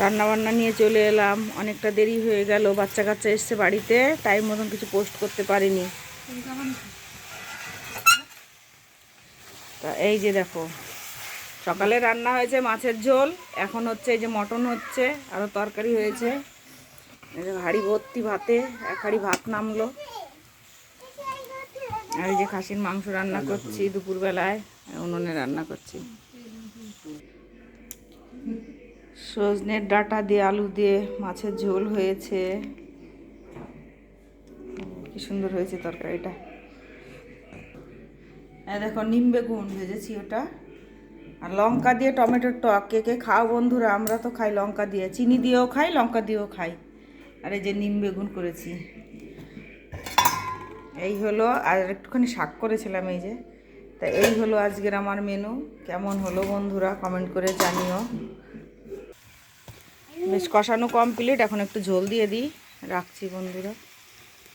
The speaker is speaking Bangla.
রান্না বান্না নিয়ে চলে এলাম, অনেকটা দেরি হয়ে গেল, বাচ্চা কাচ্চা এসছে বাড়িতে, টাইম মতন কিছু পোস্ট করতে পারিনি। তা এই যে দেখো, সকালে রান্না হয়েছে মাছের ঝোল, এখন হচ্ছে এই যে মটন হচ্ছে, আরও তরকারি হয়েছে, এই যে হাঁড়ি ভর্তি ভাতে, এক হাঁড়ি ভাত নামলো। আর এই যে খাসির মাংস রান্না করছি দুপুরবেলায়, উনুনে রান্না করছি। সজনের ডাঁটা দিয়ে আলু দিয়ে মাছের ঝোল হয়েছে, কি সুন্দর হয়েছে তরকারিটা। দেখো নিম বেগুন ভেজেছি ওটা, আর লঙ্কা দিয়ে টমেটোর টক। কে কে খাও বন্ধুরা? আমরা তো খাই লঙ্কা দিয়ে, চিনি দিয়েও খাই, লঙ্কা দিয়েও খাই। আর এই যে নিম বেগুন করেছি, এই হলো। আর একটুখানি শাক করেছিলাম এই যে। তা এই হলো আজকের আমার মেনু। কেমন হলো বন্ধুরা কমেন্ট করে জানিও। বেশ কষানো কমপ্লিট, এখন একটু ঝোল দিয়ে দিই, রাখছি বন্ধুরা।